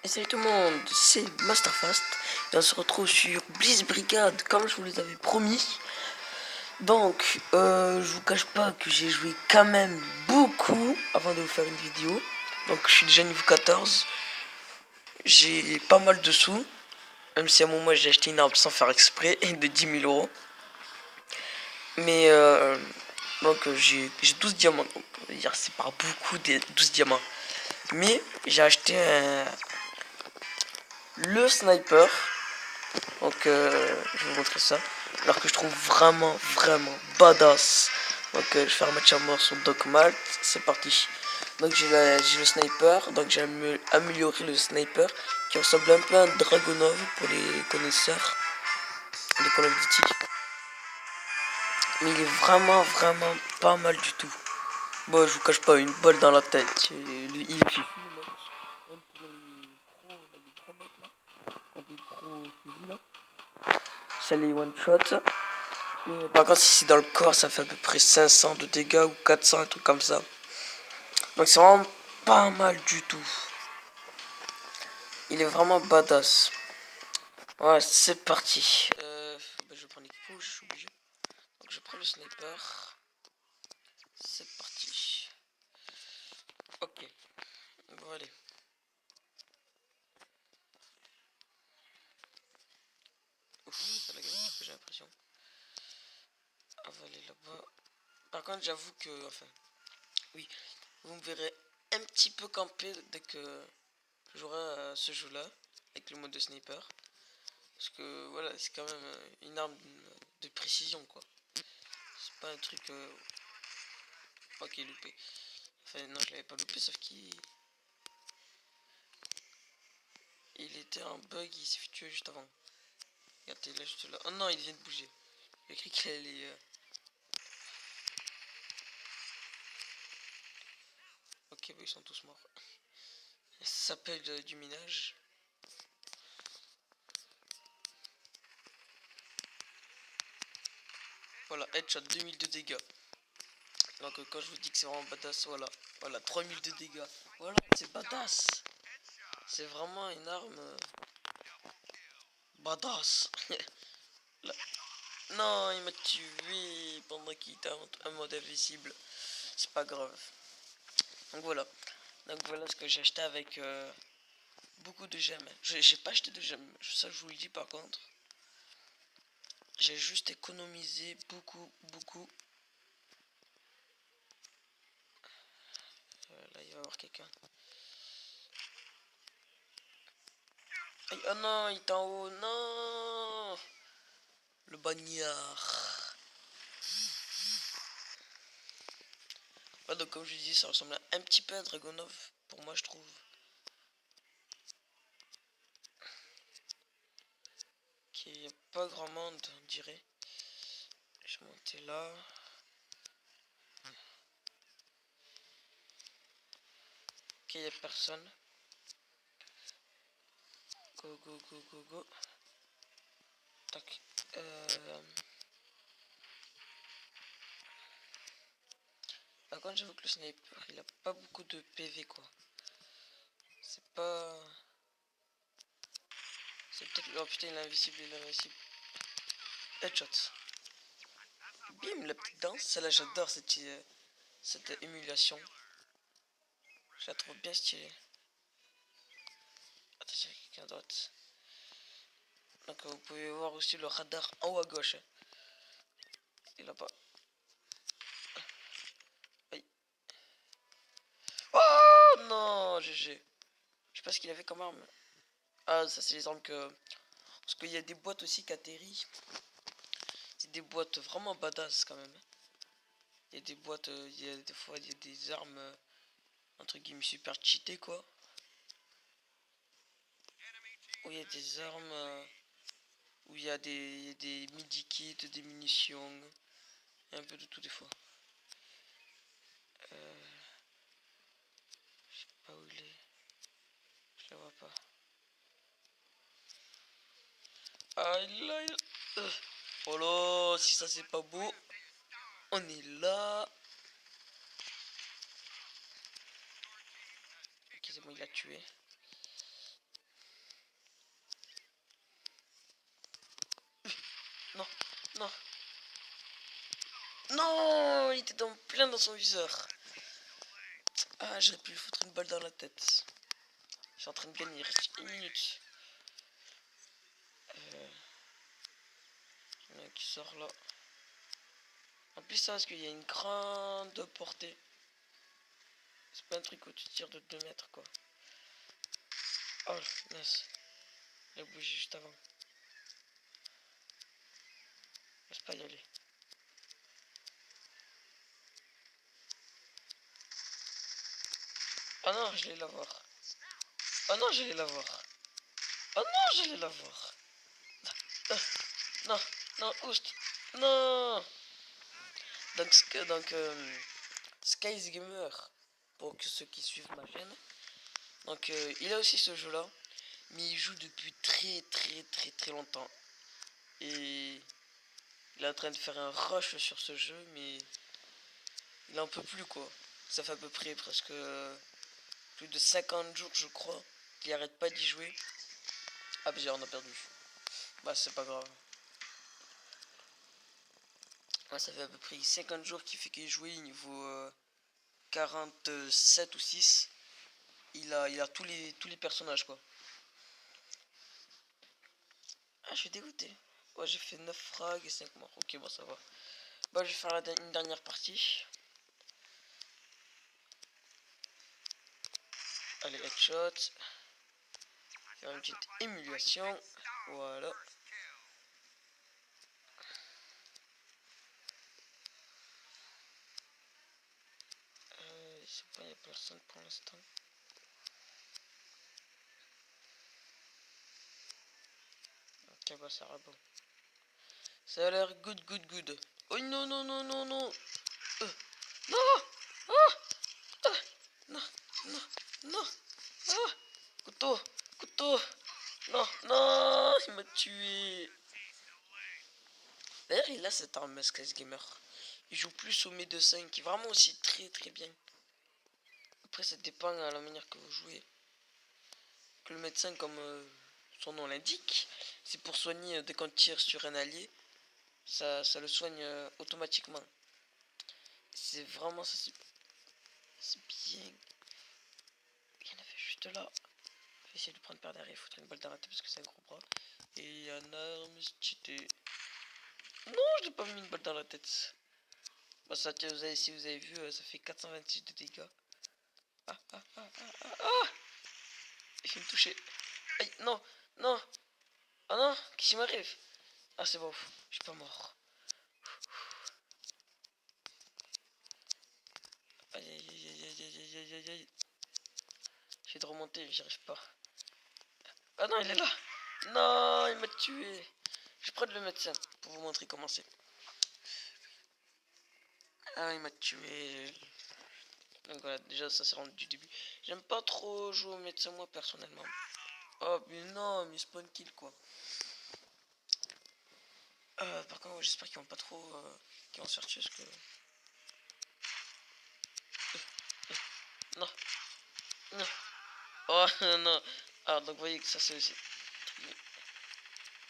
Et salut tout le monde, c'est Masterfast et on se retrouve sur Bliss Brigade comme je vous les avais promis. Donc, je vous cache pas que j'ai joué quand même beaucoup avant de vous faire une vidéo. Donc, je suis déjà niveau 14. J'ai pas mal de sous, même si à un moment j'ai acheté une arme sans faire exprès de 10 000 euros. Mais, j'ai 12 diamants. Donc, on va dire c'est pas beaucoup des 12 diamants. Mais j'ai acheté le sniper. Donc je vais vous montrer ça. Alors que je trouve vraiment badass. Donc je vais faire un match à mort sur Doc Malt. C'est parti. Donc j'ai le sniper. Donc j'ai amélioré le sniper qui ressemble un peu à un Dragonov pour les connaisseurs des Call of Duty. Mais il est vraiment pas mal du tout. Bon, je vous cache pas, une balle dans la tête. Il est ça les one shot. Par contre, si c'est dans le corps, ça fait à peu près 500 de dégâts ou 400, un truc comme ça. Donc c'est vraiment pas mal du tout. Il est vraiment badass. Ouais, c'est parti. Je vais prendre l'équipe, je suis obligé. Donc je prends le sniper. C'est parti. Ok. Bon, allez. Ouf, ça l'a gagné un peu, j'ai l'impression. On va aller là-bas. Par contre, j'avoue que, enfin, oui, vous me verrez un petit peu camper dès que j'aurai ce jeu-là, avec le mode de sniper. Parce que voilà, c'est quand même une arme de précision, quoi. C'est pas un truc. Ok, loupé. Enfin, non, je l'avais pas loupé, sauf qu'il était en bug, il s'est fait tuer juste avant. Regardez, là, juste là. Oh non, il vient de bouger. J'ai cru qu'il allait. Ok, bah, ils sont tous morts. Ça s'appelle du minage. Voilà, headshot 2000 de dégâts. Donc, quand je vous dis que c'est vraiment badass, voilà, 3000 de dégâts. Voilà, c'est badass. C'est vraiment une arme badass. Là. Non, il m'a tué pendant qu'il était en mode invisible. C'est pas grave. Donc voilà. Donc voilà ce que j'ai acheté avec beaucoup de gemmes. J'ai pas acheté de gemmes. Ça, je vous le dis par contre. J'ai juste économisé beaucoup. Là, il va y avoir quelqu'un. Oh non, il est en haut. Non. Le bagnard. Ouais, donc comme je dis, ça ressemble un petit peu à Dragonov. Pour moi, je trouve. Qu'il n'y a pas grand monde, on dirait. Je vais monter là. Ok, il n'y a personne. Go. Tac. Par contre, j'avoue que le sniper, il a pas beaucoup de PV, quoi. C'est pas... C'est peut-être... Oh putain, il est invisible. Headshot. Bim, la petite danse. Celle-là, j'adore cette émulation. Je la trouve bien stylée. Attention, il y a quelqu'un à droite. Donc, vous pouvez voir aussi le radar en haut à gauche. Hein. Et là-bas. Aïe. Oh non, GG. Je sais pas ce qu'il avait comme arme. Ah, ça, c'est les armes que... Parce qu'il y a des boîtes aussi qui atterrissent. C'est des boîtes vraiment badass quand même. Il y a des boîtes, il y a des fois, il y a des armes, entre guillemets, super cheatées, quoi. Où il y a des armes, où il y a des midi-kits, des munitions, et un peu de tout des fois. Je sais pas où il est. Je le vois pas. Ah, là, oh là, si ça c'est pas beau. On est là. Ok, c'est bon, il a tué. Non, il était plein dans son viseur. Ah, j'aurais pu lui foutre une balle dans la tête. Je suis en train de gagner, il reste 1 minute. Il y en a qui sort là. En plus, ça, parce qu'il y a une grande portée. C'est pas un truc où tu tires de 2 mètres, quoi. Oh, mince. Il a bougé juste avant. Laisse pas y aller. Oh non, je vais l'avoir. Oh non, je vais l'avoir. Oh non, je vais l'avoir. Non, non, oust. Non. Donc, Skies Gamer, pour ceux qui suivent ma chaîne. Donc, il a aussi ce jeu-là, mais il joue depuis très longtemps. Et il est en train de faire un rush sur ce jeu, mais il en peut plus, quoi. Ça fait à peu près presque plus de 50 jours, je crois, qu'il arrête pas d'y jouer. Ah, bizarre, on a perdu. Bah, c'est pas grave. Ouais, ça fait à peu près 50 jours qu'il fait qu'il jouait niveau 47 ou 6. Il a tous les personnages, quoi. Ah, je suis dégoûté. Ouais, j'ai fait 9 frags et 5 morts. Ok, bon, ça va. Bah, je vais faire une dernière partie. Allez, headshot. Faire une petite émulation. Voilà. Je sais pas, il n'y a personne pour l'instant. Ok, bah, ça va bon. Ça a l'air good. Oh non, non, non, non, non. Non. Ah, ah, non, non, non. Ah, couteau. Non, non, il m'a tué. D'ailleurs, il a cette arme, Skies Gamer. Il joue plus au médecin, qui est vraiment aussi très bien. Après, ça dépend à la manière que vous jouez. Que le médecin, comme son nom l'indique, c'est pour soigner dès qu'on tire sur un allié. Ça le soigne automatiquement. C'est vraiment ça, c'est bien. Il y en avait juste là. Je vais essayer de prendre par derrière et foutre une balle dans la tête parce que c'est un gros bras. Et il y a un arme cheatée. Non, je n'ai pas mis une balle dans la tête. Bah, ça, si vous avez vu, ça fait 426 de dégâts. Ah. Il fait me toucher. Aïe, non. Ah non, qu'est-ce qui m'arrive? Ah, c'est bon, je suis pas mort. Aïe. J'essaie de remonter, j'y arrive pas. Ah non, il est là. Non, il m'a tué. Je vais prendre le médecin pour vous montrer comment c'est. Ah, il m'a tué. Donc voilà, déjà ça c'est rendu du début. J'aime pas trop jouer au médecin moi personnellement. Oh mais non, mais spawn kill quoi. Par contre ouais, j'espère qu'ils vont pas trop qu'ils vont se faire tuer parce que... Non. Oh non. Alors donc vous voyez que ça c'est aussi...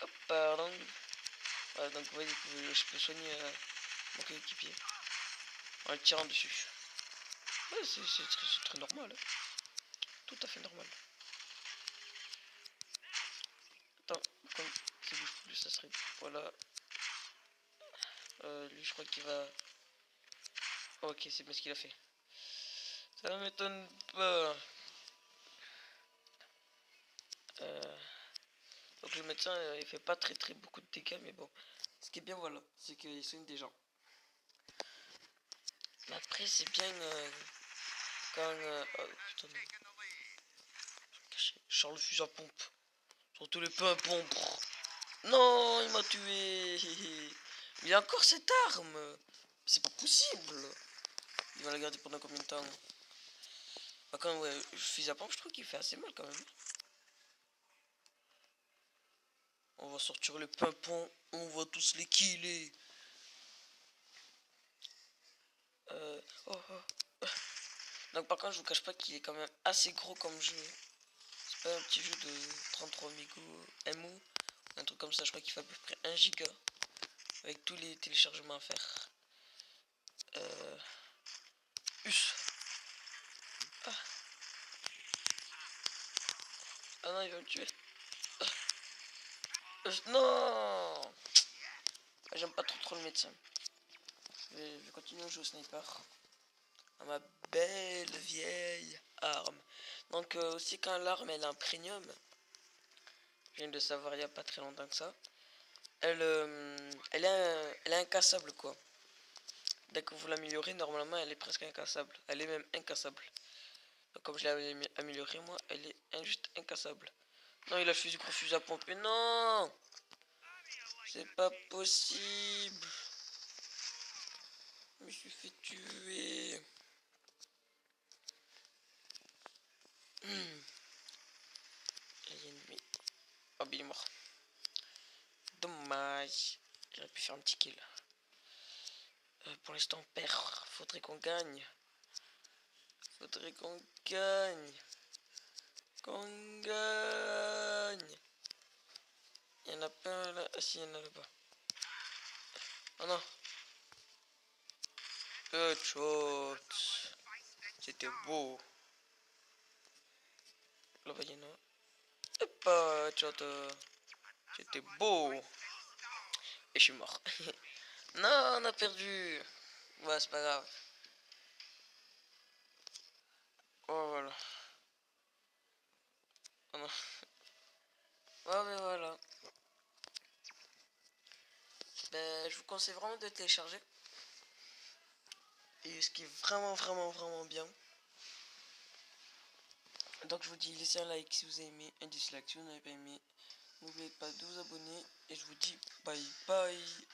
Hop, pardon. Voilà, donc vous voyez que je peux soigner mon coéquipier en le tirant dessus. Ouais, c'est très normal. Hein. Tout à fait normal. Attends, comme ça bouge plus, ça serait... Voilà. Lui, je crois qu'il va... Ok, c'est bien ce qu'il a fait. Ça m'étonne pas. Donc le médecin, il fait pas très beaucoup de dégâts, mais bon. Ce qui est bien, voilà, c'est qu'il soigne des gens. Mais après, c'est bien quand... oh, putain, caché. Charles le fusil à pompe. Surtout les peu à pompe. Non, il m'a tué. Il a encore cette arme. C'est pas possible. Il va la garder pendant combien de temps? Bah quand ouais, le fusil à pompe, je trouve qu'il fait assez mal quand même. On va sortir les pimpons, on va tous les killer. Oh. Donc par contre, je vous cache pas qu'il est quand même assez gros comme jeu. C'est pas un petit jeu de 33 MO, un truc comme ça. Je crois qu'il fait à peu près 1 giga avec tous les téléchargements à faire. Us. Ah. Ah non, il va me tuer. Non. J'aime pas trop le médecin. Je vais continuer à jouer au sniper. À ma belle vieille arme. Donc aussi quand l'arme elle a un premium, je viens de savoir il n'y a pas très longtemps que ça, elle est incassable quoi. Dès que vous l'améliorez, normalement elle est presque incassable. Elle est même incassable. Donc, comme je l'ai améliorée moi, elle est juste incassable. Non, il a fait du gros fusil à pomper. Non, c'est pas possible. Je me suis fait tuer. Ennemi. Oh, il est mort. Dommage. J'aurais pu faire un petit kill. Pour l'instant, on perd. Faudrait qu'on gagne. Faudrait qu'on gagne. Qu'on gagne. Il y en a plein là. Ah si, il y en a là-bas. Oh non. Headshot. C'était beau. Là-bas, il y en a. Hop, headshot. C'était beau. Et je suis mort. Non, on a perdu. Ouais, c'est pas grave. Oh, voilà. Oh non. Ouais, mais voilà. Ben, je vous conseille vraiment de télécharger. Et ce qui est vraiment bien. Donc je vous dis, laissez un like si vous avez aimé, un dislike si vous n'avez pas aimé. N'oubliez pas de vous abonner. Et je vous dis bye bye.